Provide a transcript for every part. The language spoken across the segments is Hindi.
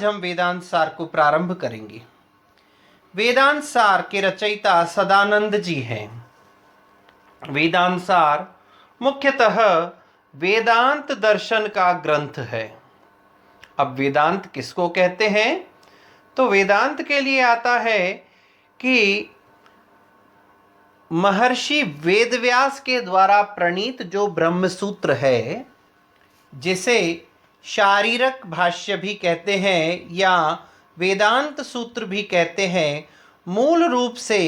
आज हम वेदांत सार को प्रारंभ करेंगे। वेदांत सार के रचयिता सदानंद जी हैं। वेदांत सार मुख्यतः वेदांत दर्शन का ग्रंथ है। अब वेदांत किसको कहते हैं? तो वेदांत के लिए आता है कि महर्षि वेदव्यास के द्वारा प्रणीत जो ब्रह्म सूत्र है, जिसे शारीरक भाष्य भी कहते हैं या वेदांत सूत्र भी कहते हैं, मूल रूप से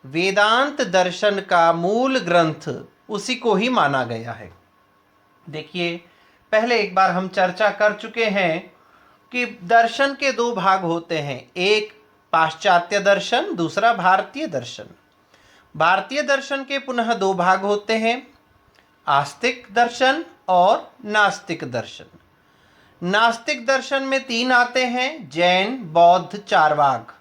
वेदांत दर्शन का मूल ग्रंथ उसी को ही माना गया है। देखिए, पहले एक बार हम चर्चा कर चुके हैं कि दर्शन के दो भाग होते हैं, एक पाश्चात्य दर्शन, दूसरा भारतीय दर्शन। भारतीय दर्शन के पुनः दो भाग होते हैं, आस्तिक दर्शन और नास्तिक दर्शन। नास्तिक दर्शन में तीन आते हैं, जैन, बौद्ध, चार्वाक।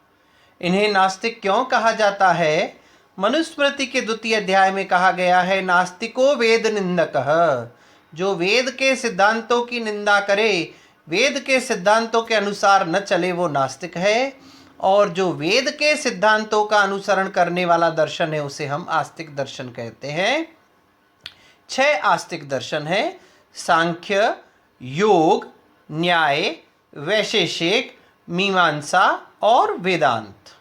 इन्हें नास्तिक क्यों कहा जाता है? मनुस्मृति के 2 अध्याय में कहा गया है, नास्तिको वेद निंदकः। जो वेद के सिद्धांतों की निंदा करे, वेद के सिद्धांतों के अनुसार न चले, वो नास्तिक है। और जो वेद के सिद्धांतों का अनुसरण करने वाला दर्शन है, उसे हम आस्तिक दर्शन कहते हैं। 6 आस्तिक दर्शन है: सांख्य, योग, न्याय, वैशेषिक, मीमांसा और वेदांत।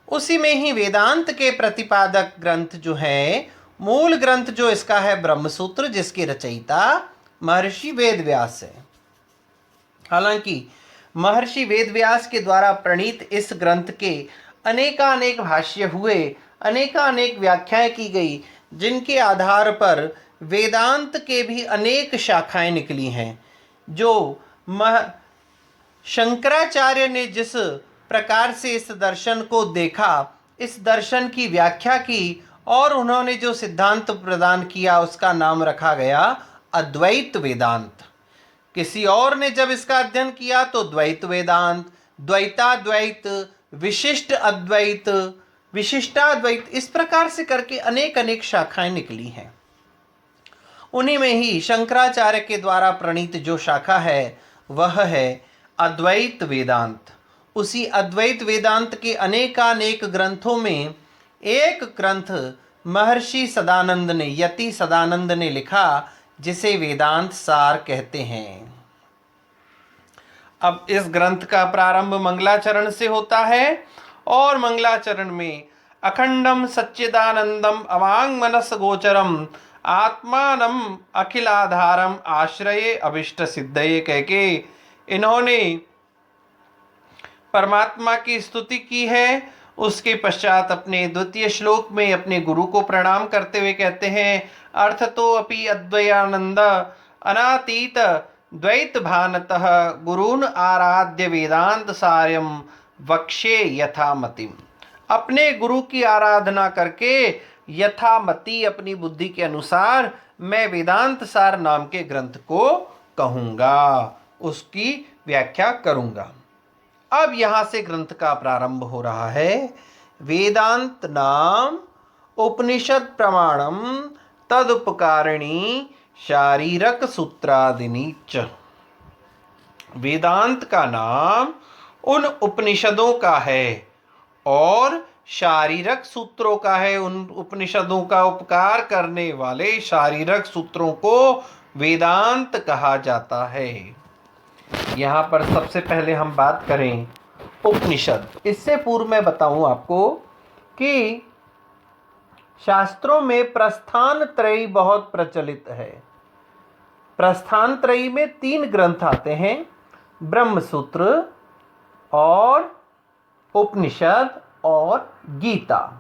उसी में ही वेदांत के प्रतिपादक ग्रंथ जो है, मूल ग्रंथ जो इसका है, ब्रह्मसूत्र, जिसके रचयिता महर्षि वेदव्यास है। हालांकि महर्षि वेदव्यास के द्वारा प्रणीत इस ग्रंथ के अनेकानेक भाष्य हुए, अनेकानेक व्याख्याएं की गई, जिनके आधार पर वेदांत के भी अनेक शाखाएं निकली हैं। जो शंकराचार्य ने जिस प्रकार से इस दर्शन को देखा, इस दर्शन की व्याख्या की और उन्होंने जो सिद्धांत प्रदान किया, उसका नाम रखा गया अद्वैत वेदांत। किसी और ने जब इसका अध्ययन किया तो द्वैत वेदांत, द्वैताद्वैत, विशिष्ट अद्वैत, विशिष्टाद्वैत, इस प्रकार से करके अनेक अनेक शाखाएं निकली हैं। उन्हीं में ही शंकराचार्य के द्वारा प्रणीत जो शाखा है, वह है अद्वैत वेदांत। उसी अद्वैत वेदांत के अनेकानेक ग्रंथों में एक ग्रंथ महर्षि सदानंद ने, यति सदानंद ने लिखा, जिसे वेदांत सार कहते हैं। अब इस ग्रंथ का प्रारंभ मंगलाचरण से होता है और मंगलाचरण में अखंडम सच्चिदानंदम अवांग मनस गोचरम आत्मानम अखिलाधारम आश्रये अभिष्ट सिद्धये कहके इन्होंने परमात्मा की स्तुति की है। उसके पश्चात अपने 2 श्लोक में अपने गुरु को प्रणाम करते हुए कहते हैं, अर्थ तो अपि अद्वयानंद अनातीत द्वैत भानतः गुरून् आराध्य वेदांत सार्यम वक्षे यथामतिम। अपने गुरु की आराधना करके यथामति, अपनी बुद्धि के अनुसार, मैं वेदांत सार नाम के ग्रंथ को कहूँगा, उसकी व्याख्या करूँगा। अब यहाँ से ग्रंथ का प्रारंभ हो रहा है। वेदांत नाम उपनिषद प्रमाणम तदुपकारिणी शारीरक सूत्रादिनी च। वेदांत का नाम उन उपनिषदों का है और शारीरक सूत्रों का है। उन उपनिषदों का उपकार करने वाले शारीरक सूत्रों को वेदांत कहा जाता है। यहाँ पर सबसे पहले हम बात करें उपनिषद। इससे पूर्व मैं बताऊं आपको कि शास्त्रों में प्रस्थान त्रयी बहुत प्रचलित है। प्रस्थान त्रयी में 3 ग्रंथ आते हैं, ब्रह्मसूत्र और उपनिषद और गीता।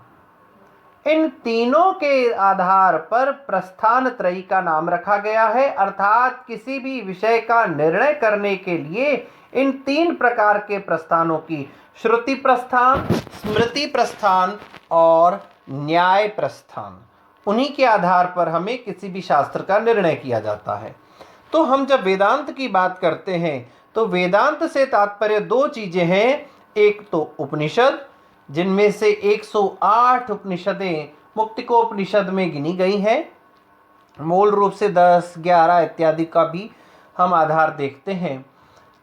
इन तीनों के आधार पर प्रस्थान त्रयी का नाम रखा गया है। अर्थात किसी भी विषय का निर्णय करने के लिए इन 3 प्रकार के प्रस्थानों की, श्रुति प्रस्थान, स्मृति प्रस्थान और न्याय प्रस्थान, उन्हीं के आधार पर हमें किसी भी शास्त्र का निर्णय किया जाता है। तो हम जब वेदांत की बात करते हैं तो वेदांत से तात्पर्य 2 चीजें हैं। एक तो उपनिषद, जिनमें से 108 उपनिषदें मुक्तिकोपनिषद में गिनी गई हैं। मूल रूप से 10, 11 इत्यादि का भी हम आधार देखते हैं।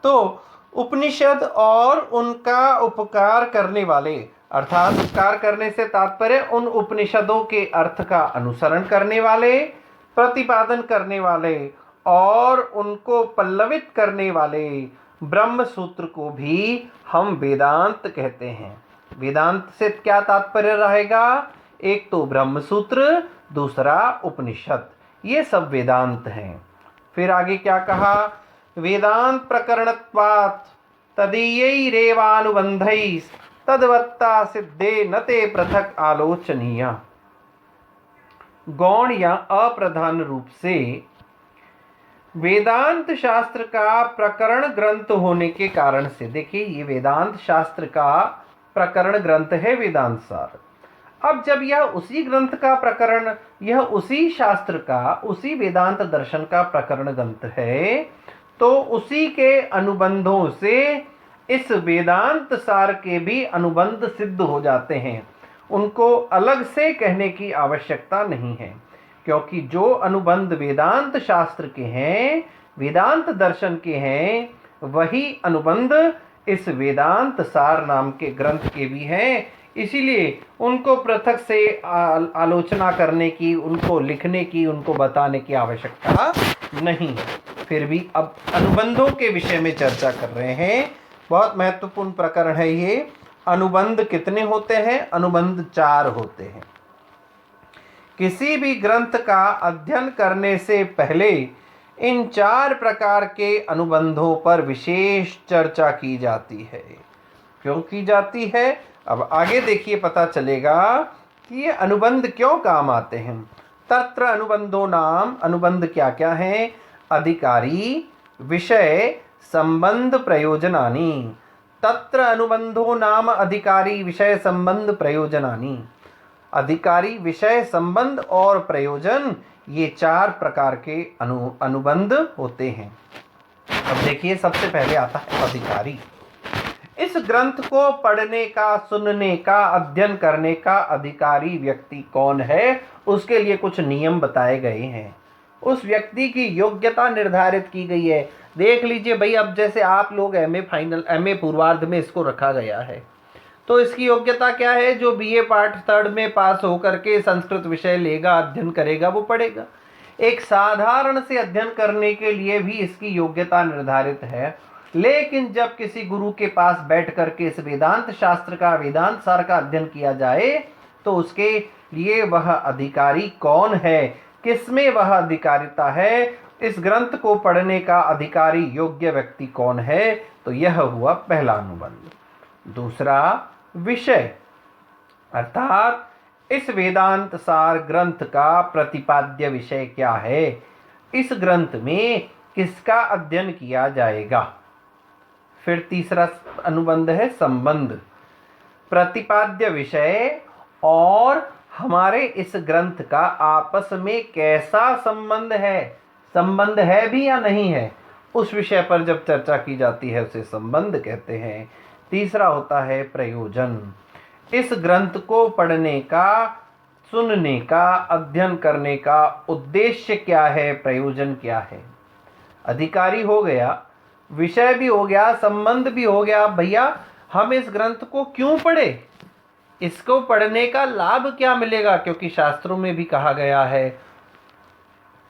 तो उपनिषद और उनका उपकार करने वाले, अर्थात उपकार करने से तात्पर्य उन उपनिषदों के अर्थ का अनुसरण करने वाले, प्रतिपादन करने वाले और उनको पल्लवित करने वाले ब्रह्म सूत्र को भी हम वेदांत कहते हैं। वेदांत से क्या तात्पर्य रहेगा? एक तो ब्रह्म सूत्र, दूसरा उपनिषद, ये सब वेदांत हैं। फिर आगे क्या कहा? वेदांत प्रकरणत्वात् तदीयैरेवानुबंधैः तद्वत्ता सिद्धे न ते पृथक आलोचनीय। गौण या अप्रधान रूप से वेदांत शास्त्र का प्रकरण ग्रंथ होने के कारण से, देखिए ये वेदांत शास्त्र का प्रकरण ग्रंथ है वेदांत सार। अब जब यह उसी ग्रंथ का प्रकरण, यह उसी शास्त्र का, उसी वेदांत दर्शन का प्रकरण ग्रंथ है, तो उसी के अनुबंधों से इस वेदांत सार के भी अनुबंध सिद्ध हो जाते हैं। उनको अलग से कहने की आवश्यकता नहीं है, क्योंकि जो अनुबंध वेदांत शास्त्र के हैं, वेदांत दर्शन के हैं, वही अनुबंध इस वेदांत सार नाम के ग्रंथ के भी हैं। इसीलिए उनको पृथक से आलोचना करने की, उनको लिखने की, उनको बताने की आवश्यकता नहीं है। फिर भी अब अनुबंधों के विषय में चर्चा कर रहे हैं। बहुत महत्वपूर्ण प्रकरण है ये। अनुबंध कितने होते हैं? अनुबंध 4 होते हैं। किसी भी ग्रंथ का अध्ययन करने से पहले इन 4 प्रकार के अनुबंधों पर विशेष चर्चा की जाती है। क्यों की जाती है? अब आगे देखिए, पता चलेगा कि ये अनुबंध क्यों काम आते हैं। तत्र अनुबंधो नाम, अनुबंध क्या क्या हैं? अधिकारी, विषय, संबंध, प्रयोजनानि। तत्र अनुबंधो नाम अधिकारी, विषय, संबंध, प्रयोजनानि। अधिकारी, विषय, संबंध और प्रयोजन, ये 4 प्रकार के अनुबंध होते हैं। अब देखिए, सबसे पहले आता है अधिकारी। इस ग्रंथ को पढ़ने का, सुनने का, अध्ययन करने का अधिकारी व्यक्ति कौन है, उसके लिए कुछ नियम बताए गए हैं। उस व्यक्ति की योग्यता निर्धारित की गई है। देख लीजिए भाई, अब जैसे आप लोग एमए फाइनल, एमए पूर्वार्ध में इसको रखा गया है, तो इसकी योग्यता क्या है? जो बीए पार्ट 3 में पास होकर के संस्कृत विषय लेगा, अध्ययन करेगा, वो पढ़ेगा। एक साधारण से अध्ययन करने के लिए भी इसकी योग्यता निर्धारित है। लेकिन जब किसी गुरु के पास बैठ करके इस वेदांत शास्त्र का, वेदांत सार का अध्ययन किया जाए, तो उसके लिए वह अधिकारी कौन है, किसमें वह अधिकारिता है, इस ग्रंथ को पढ़ने का अधिकारी योग्य व्यक्ति कौन है, तो यह हुआ पहला अनुबंध। दूसरा, विषय, अर्थात इस वेदांत सार ग्रंथ का प्रतिपाद्य विषय क्या है, इस ग्रंथ में किसका अध्ययन किया जाएगा। फिर तीसरा अनुबंध है संबंध, प्रतिपाद्य विषय और हमारे इस ग्रंथ का आपस में कैसा संबंध है, संबंध है भी या नहीं है, उस विषय पर जब चर्चा की जाती है उसे संबंध कहते हैं। तीसरा होता है प्रयोजन। इस ग्रंथ को पढ़ने का, सुनने का, अध्ययन करने का उद्देश्य क्या है, प्रयोजन क्या है। अधिकारी हो गया, विषय भी हो गया, संबंध भी हो गया। भैया हम इस ग्रंथ को क्यों पढ़े, इसको पढ़ने का लाभ क्या मिलेगा, क्योंकि शास्त्रों में भी कहा गया है,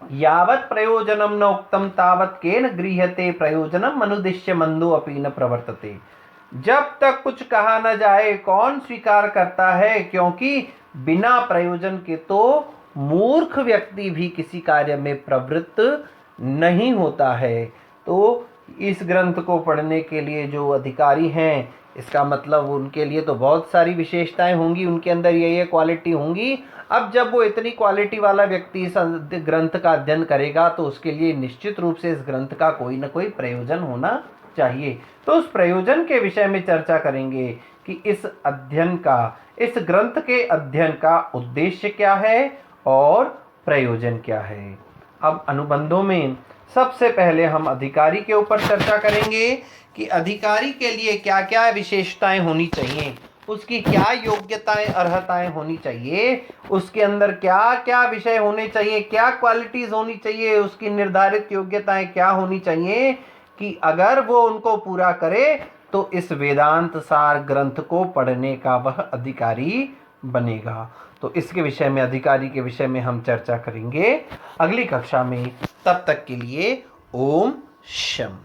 यावत् प्रयोजनम न उक्तम तावत् केन गृह्यते प्रयोजनम मनुदिश्य मंदो अपि न प्रवर्तते। जब तक कुछ कहा न जाए कौन स्वीकार करता है, क्योंकि बिना प्रयोजन के तो मूर्ख व्यक्ति भी किसी कार्य में प्रवृत्त नहीं होता है। तो इस ग्रंथ को पढ़ने के लिए जो अधिकारी हैं, इसका मतलब उनके लिए तो बहुत सारी विशेषताएं होंगी, उनके अंदर ये क्वालिटी होंगी। अब जब वो इतनी क्वालिटी वाला व्यक्ति इस ग्रंथ का अध्ययन करेगा, तो उसके लिए निश्चित रूप से इस ग्रंथ का कोई ना कोई प्रयोजन होना चाहिए। तो उस प्रयोजन के विषय में चर्चा करेंगे कि इस अध्ययन का, इस ग्रंथ के अध्ययन का उद्देश्य क्या है और प्रयोजन क्या है। अब अनुबंधों में सबसे पहले हम अधिकारी के ऊपर चर्चा करेंगे कि अधिकारी के लिए क्या क्या विशेषताएं होनी चाहिए, उसकी क्या योग्यताएं, अर्हताएं होनी चाहिए, उसके अंदर क्या क्या विषय होने चाहिए, क्या क्वालिटीज होनी चाहिए, उसकी निर्धारित योग्यताएं क्या होनी चाहिए कि अगर वो उनको पूरा करे तो इस वेदांत सार ग्रंथ को पढ़ने का वह अधिकारी बनेगा। तो इसके विषय में, अधिकारी के विषय में हम चर्चा करेंगे अगली कक्षा में। तब तक के लिए ओम शम।